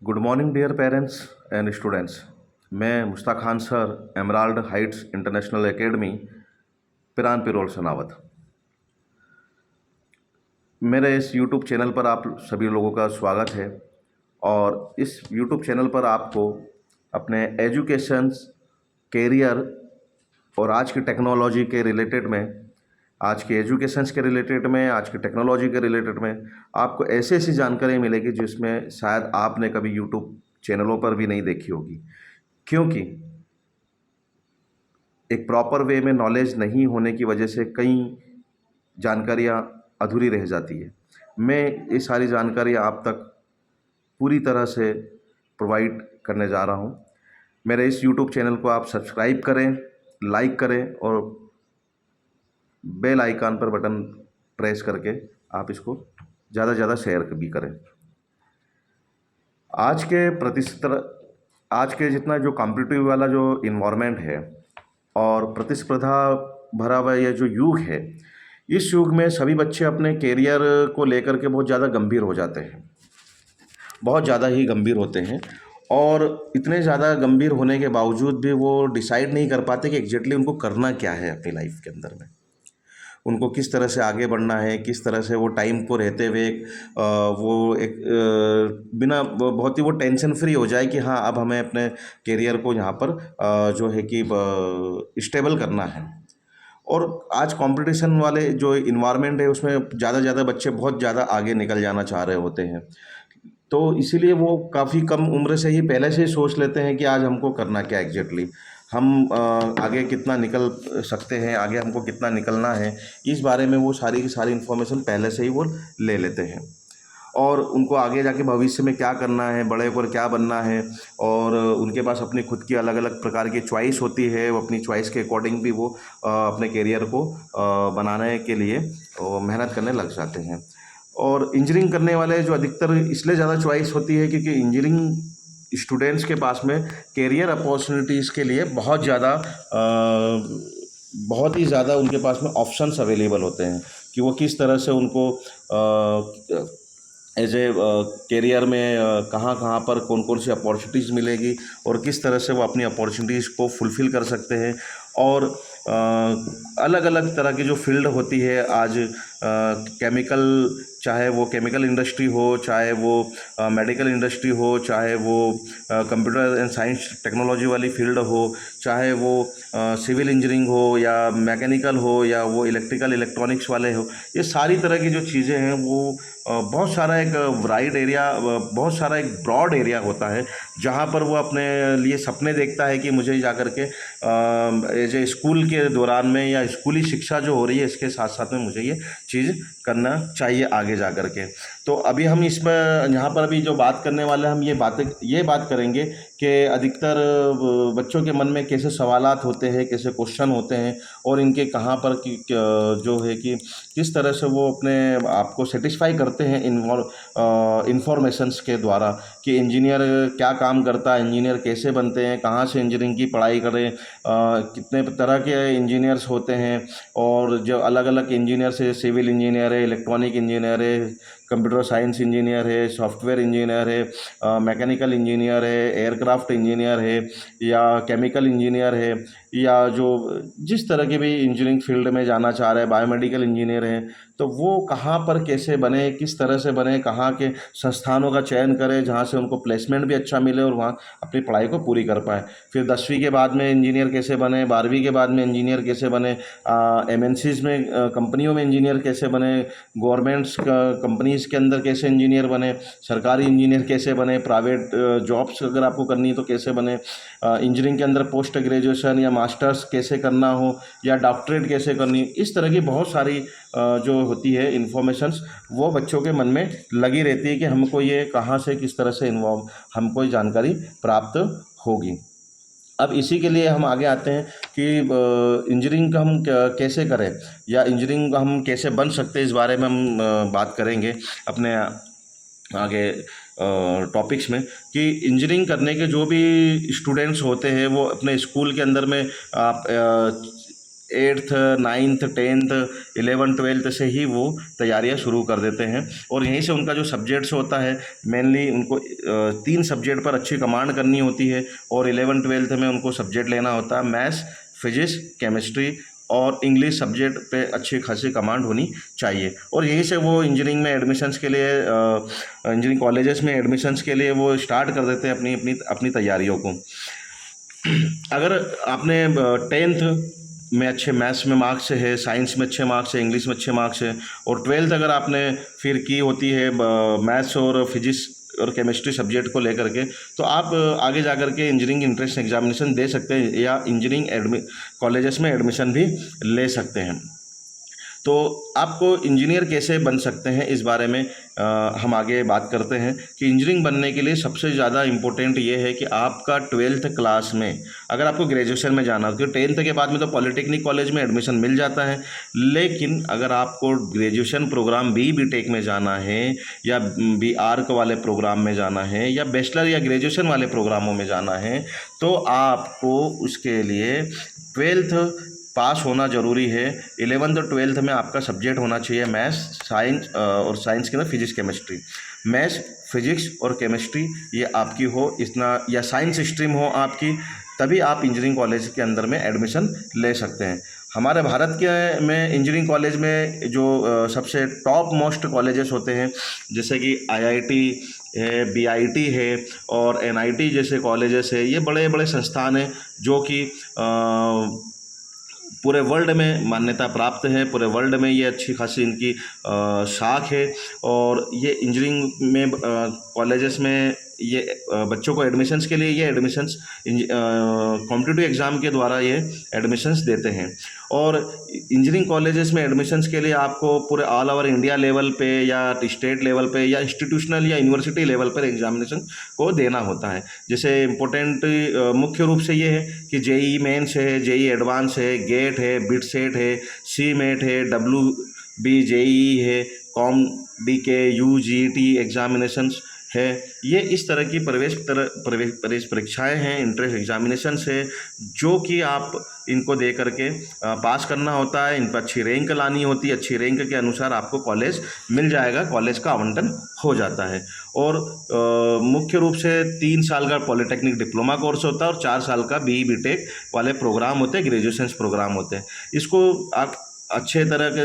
Good morning dear parents and students. मैं Mushtaq Khan sir, emerald heights international academy, Piran Pirol Sanawad. मेरे इस YouTube channel पर आप सभी लोगों का स्वागत है। और इस यूट्यूब चैनल पर आपको अपने एजुकेशंस, कैरियर और आज की टेक्नोलॉजी के रिलेटेड में, आज के एजुकेशंस के रिलेटेड में, आज की टेक्नोलॉजी के रिलेटेड में आपको ऐसी ऐसी जानकारी मिलेगी जिसमें शायद आपने कभी यूट्यूब चैनलों पर भी नहीं देखी होगी। क्योंकि एक प्रॉपर वे में नॉलेज नहीं होने की वजह से कई जानकारियाँ अधूरी रह जाती है। मैं ये सारी जानकारी आप तक पूरी तरह से प्रोवाइड करने जा रहा हूँ। मेरे इस यूट्यूब चैनल को आप सब्सक्राइब करें, लाइक करें और बेल आइकन पर बटन प्रेस करके आप इसको ज़्यादा से ज़्यादा शेयर भी करें। आज के प्रतिस्तर आज के जितना जो कॉम्पिटिटिव वाला जो इन्वायरमेंट है और प्रतिस्पर्धा भरा हुआ ये जो युग है, इस युग में सभी बच्चे अपने कैरियर को लेकर के बहुत ज़्यादा गंभीर हो जाते हैं, बहुत ज़्यादा ही गंभीर होते हैं। और इतने ज़्यादा गंभीर होने के बावजूद भी वो डिसाइड नहीं कर पाते कि एग्जैक्टली उनको करना क्या है अपनी लाइफ के अंदर में। उनको किस तरह से आगे बढ़ना है, किस तरह से वो टाइम को रहते हुए वो एक बिना बहुत ही वो टेंशन फ्री हो जाए कि हाँ, अब हमें अपने करियर को यहाँ पर जो है कि स्टेबल करना है। और आज कंपटीशन वाले जो इन्वायरमेंट है उसमें ज़्यादा ज़्यादा बच्चे बहुत ज़्यादा आगे निकल जाना चाह रहे होते हैं। तो इसीलिए वो काफ़ी कम उम्र से ही पहले से ही सोच लेते हैं कि आज हमको करना क्या एग्जैक्टली, हम आगे कितना निकल सकते हैं, आगे हमको कितना निकलना है, इस बारे में वो सारी की सारी इन्फॉर्मेशन पहले से ही वो ले लेते हैं। और उनको आगे जाके भविष्य में क्या करना है, बड़े होकर क्या बनना है, और उनके पास अपनी खुद की अलग अलग प्रकार की चॉइस होती है। वो अपनी चॉइस के अकॉर्डिंग भी वो अपने करियर को बनाने के लिए मेहनत करने लग जाते हैं। और इंजीनियरिंग करने वाले जो अधिकतर इसलिए ज़्यादा चॉइस होती है क्योंकि इंजीनियरिंग स्टूडेंट्स के पास में कैरियर अपॉर्चुनिटीज़ के लिए बहुत ही ज़्यादा उनके पास में ऑप्शंस अवेलेबल होते हैं कि वो किस तरह से उनको एज ए कैरियर में कहाँ कहाँ पर कौन कौन सी अपॉर्चुनिटीज़ मिलेगी और किस तरह से वो अपनी अपॉर्चुनिटीज़ को फुलफ़िल कर सकते हैं। और अलग अलग तरह की जो फील्ड होती है आज, केमिकल, चाहे वो केमिकल इंडस्ट्री हो, चाहे वो मेडिकल इंडस्ट्री हो, चाहे वो कंप्यूटर एंड साइंस टेक्नोलॉजी वाली फील्ड हो, चाहे वो सिविल इंजीनियरिंग हो या मैकेनिकल हो या वो इलेक्ट्रिकल इलेक्ट्रॉनिक्स वाले हो, ये सारी तरह की जो चीज़ें हैं वो बहुत सारा एक वाइड एरिया, बहुत सारा एक ब्रॉड एरिया होता है जहाँ पर वो अपने लिए सपने देखता है कि मुझे जा कर के एज ए स्कूल के दौरान में या स्कूली शिक्षा जो हो रही है इसके साथ साथ में मुझे ये चीज़ करना चाहिए आगे जा कर के। तो अभी हम इसमें यहाँ पर अभी जो बात करने वाले हैं, हम ये बात करेंगे कि अधिकतर बच्चों के मन में कैसे सवालात होते हैं, कैसे क्वेश्चन होते हैं और इनके कहाँ पर जो है कि किस तरह से वो अपने आप को सेटिस्फाई करते हैं इंफॉर्मेशंस के द्वारा कि इंजीनियर क्या काम करता है, इंजीनियर कैसे बनते हैं, कहाँ से इंजीनियरिंग की पढ़ाई करें, कितने तरह के इंजीनियर्स होते हैं। और जो अलग अलग इंजीनियर्स है, सिविल इंजीनियर है, इलेक्ट्रॉनिक इंजीनियर है, कंप्यूटर साइंस इंजीनियर है, सॉफ्टवेयर इंजीनियर है, मैकेनिकल इंजीनियर है, एयरक्राफ्ट इंजीनियर है या केमिकल इंजीनियर है, या जो जिस तरह के भी इंजीनियरिंग फील्ड में जाना चाह रहे हैं, बायोमेडिकल इंजीनियर हैं, तो वो कहाँ पर कैसे बने, किस तरह से बने, कहाँ के संस्थानों का चयन करें जहाँ से उनको प्लेसमेंट भी अच्छा मिले और वहाँ अपनी पढ़ाई को पूरी कर पाए। फिर 10वीं के बाद में इंजीनियर कैसे बने, 12वीं के बाद में इंजीनियर कैसे बने, एमएनसीज में कंपनियों में इंजीनियर कैसे बने, गवर्नमेंट्स कंपनीज़ के अंदर कैसे इंजीनियर बने, सरकारी इंजीनियर कैसे बने, प्राइवेट जॉब्स अगर आपको करनी है तो कैसे बने, इंजीनियरिंग के अंदर पोस्ट ग्रेजुएशन या मास्टर्स कैसे करना हो या डॉक्टरेट कैसे करनी, इस तरह की बहुत सारी जो होती है इन्फॉर्मेशंस वो बच्चों के मन में लगी रहती है कि हमको ये कहाँ से किस तरह से हमको ये जानकारी प्राप्त होगी। अब इसी के लिए हम आगे आते हैं कि इंजीनियरिंग का हम कैसे करें या इंजीनियरिंग हम कैसे बन सकते हैं, इस बारे में हम बात करेंगे अपने आगे टॉपिक्स में। कि इंजीनियरिंग करने के जो भी स्टूडेंट्स होते हैं वो अपने स्कूल के अंदर में आप 8th 9th 10th 11 12 से ही वो तैयारियां शुरू कर देते हैं। और यहीं से उनका जो सब्जेक्ट्स होता है, मेनली उनको 3 सब्जेक्ट पर अच्छी कमांड करनी होती है। और 11 12th में उनको सब्जेक्ट लेना होता है मैथ्स, फिजिक्स, केमिस्ट्री और इंग्लिश सब्जेक्ट पे अच्छी खासी कमांड होनी चाहिए। और यहीं से वो इंजीनियरिंग में एडमिशन्स के लिए इंजीनियरिंग कॉलेजेस में एडमिशन्स के लिए वो स्टार्ट कर देते हैं अपनी अपनी अपनी तैयारियों को। अगर आपने 10th में अच्छे मैथ्स में मार्क्स है, साइंस में अच्छे मार्क्स है, इंग्लिश में अच्छे मार्क्स है, और 12th अगर आपने फिर की होती है मैथ्स और फिजिक्स और केमिस्ट्री सब्जेक्ट को लेकर के, तो आप आगे जा कर के इंजीनियरिंग इंट्रेंस एग्जामिनेशन दे सकते हैं या इंजीनियरिंग कॉलेजेस में एडमिशन भी ले सकते हैं। तो आपको इंजीनियर कैसे बन सकते हैं, इस बारे में हम आगे बात करते हैं कि इंजीनियरिंग बनने के लिए सबसे ज़्यादा इम्पोर्टेंट ये है कि आपका 12th क्लास में, अगर आपको ग्रेजुएशन में जाना हो, क्योंकि 10th के बाद में तो पॉलिटेक्निक कॉलेज में एडमिशन मिल जाता है, लेकिन अगर आपको ग्रेजुएशन प्रोग्राम बीटेक में जाना है या आर्क वाले प्रोग्राम में जाना है या बैचलर या ग्रेजुएशन वाले प्रोग्रामों में जाना है, तो आपको उसके लिए 12th पास होना ज़रूरी है। 11th और 12th में आपका सब्जेक्ट होना चाहिए मैथ्स, साइंस और साइंस के अंदर फिजिक्स केमिस्ट्री। मैथ्स, फिजिक्स और केमिस्ट्री ये आपकी हो, इतना या साइंस स्ट्रीम हो आपकी, तभी आप इंजीनियरिंग कॉलेज के अंदर में एडमिशन ले सकते हैं। हमारे भारत के में इंजीनियरिंग कॉलेज में जो सबसे टॉप मोस्ट कॉलेजेस होते हैं, जैसे कि IIT है, BIT है और NIT जैसे कॉलेजेस है, ये बड़े बड़े संस्थान हैं जो कि पूरे वर्ल्ड में मान्यता प्राप्त है। पूरे वर्ल्ड में ये अच्छी खासी इनकी शाख है। और ये इंजीनियरिंग में कॉलेजेस में ये बच्चों को एडमिशन्स के लिए ये एडमिशन्स कॉम्पिटिटिव एग्ज़ाम के द्वारा ये एडमिशन्स देते हैं। और इंजीनियरिंग कॉलेजेस में एडमिशन्स के लिए आपको पूरे ऑल ओवर इंडिया लेवल पे या स्टेट लेवल पे या इंस्टीट्यूशनल या यूनिवर्सिटी लेवल पर एग्जामिनेशन को देना होता है। जैसे इम्पोर्टेंट मुख्य रूप से ये है कि JEE मेंस है, JEE एडवांस है, गेट है, बिटसेट है, CMAT है, WB-JEE है, COM-DK, UGT एग्जामिनेशंस है। ये इस तरह की प्रवेश परीक्षाएं हैं, इंट्रेंस एग्जामिनेशंस है, जो कि आप इनको दे करके पास करना होता है। इन पर अच्छी रैंक लानी होती है, अच्छी रैंक के अनुसार आपको कॉलेज मिल जाएगा, कॉलेज का आवंटन हो जाता है। और मुख्य रूप से 3 साल का पॉलिटेक्निक डिप्लोमा कोर्स होता है और 4 साल का BE BTech वाले प्रोग्राम होते हैं, ग्रेजुएशन प्रोग्राम होते हैं। इसको आप अच्छे तरह के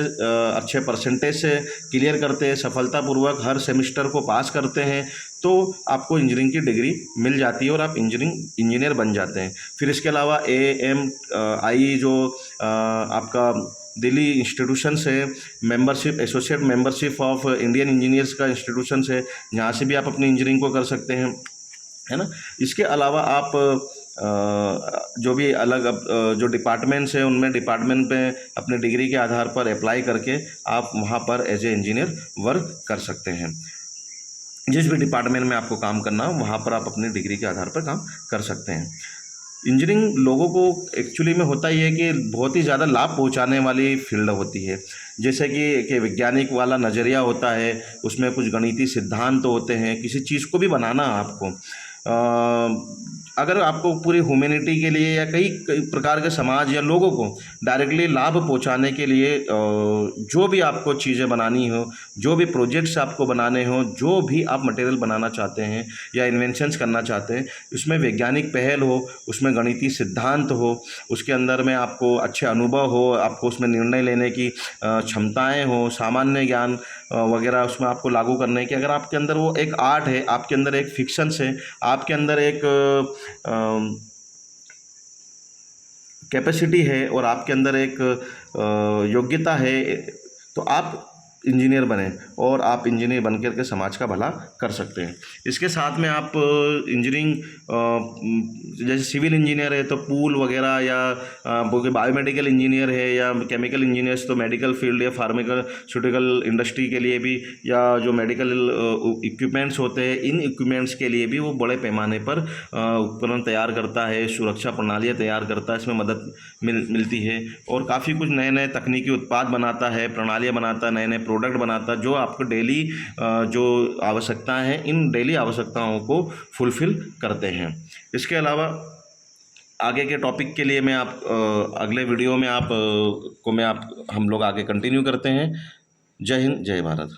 अच्छे परसेंटेज से क्लियर करते हैं, सफलतापूर्वक हर सेमेस्टर को पास करते हैं, तो आपको इंजीनियरिंग की डिग्री मिल जाती है और आप इंजीनियर बन जाते हैं। फिर इसके अलावा AMI जो आपका दिल्ली इंस्टीट्यूशंस है, membership associate membership of Indian engineers का इंस्टीट्यूशंस है, जहाँ से भी आप अपनी इंजीनियरिंग को कर सकते हैं, है ना। इसके अलावा आप जो भी अलग जो डिपार्टमेंट्स हैं, उनमें डिपार्टमेंट पे अपने डिग्री के आधार पर अप्लाई करके आप वहाँ पर एज ए इंजीनियर वर्क कर सकते हैं। जिस भी डिपार्टमेंट में आपको काम करना हो, वहाँ पर आप अपनी डिग्री के आधार पर काम कर सकते हैं। इंजीनियरिंग लोगों को एक्चुअली में होता ही है कि बहुत ही ज़्यादा लाभ पहुंचाने वाली फील्ड होती है। जैसे कि वैज्ञानिक वाला नज़रिया होता है, उसमें कुछ गणितीय सिद्धांत होते हैं, किसी चीज़ को भी बनाना आपको अगर आपको पूरी ह्यूमैनिटी के लिए या कई प्रकार के समाज या लोगों को डायरेक्टली लाभ पहुंचाने के लिए जो भी आपको चीज़ें बनानी हो, जो भी प्रोजेक्ट्स आपको बनाने हो, जो भी आप मटेरियल बनाना चाहते हैं या इन्वेंशंस करना चाहते हैं, उसमें वैज्ञानिक पहल हो, उसमें गणितीय सिद्धांत हो, उसके अंदर में आपको अच्छे अनुभव हो, आपको उसमें निर्णय लेने की क्षमताएँ हो, सामान्य ज्ञान वगैरह उसमें आपको लागू करने की, अगर आपके अंदर वो एक आर्ट है, आपके अंदर एक फिक्शंस है, आपके अंदर एक कैपेसिटी है और आपके अंदर एक योग्यता है, तो आप इंजीनियर बने और आप इंजीनियर बन करके समाज का भला कर सकते हैं। इसके साथ में आप इंजीनियरिंग जैसे सिविल इंजीनियर है तो पूल वगैरह या बायोमेडिकल इंजीनियर है या केमिकल इंजीनियर्स तो मेडिकल फील्ड या फार्मास्यूटिकल इंडस्ट्री के लिए भी, या जो मेडिकल इक्विपमेंट्स होते हैं, इन इक्विपमेंट्स के लिए भी वो बड़े पैमाने पर उपकरण तैयार करता है, सुरक्षा प्रणालियाँ तैयार करता है, इसमें मदद मिलती है और काफ़ी कुछ नए नए तकनीकी उत्पाद बनाता है, प्रणालियाँ बनाता है, नए नए प्रोडक्ट बनाता है, जो आपको डेली जो आवश्यकताएं हैं, इन डेली आवश्यकताओं को फुलफ़िल करते हैं। इसके अलावा आगे के टॉपिक के लिए मैं अगले वीडियो में हम लोग आगे कंटिन्यू करते हैं। जय हिंद, जय भारत।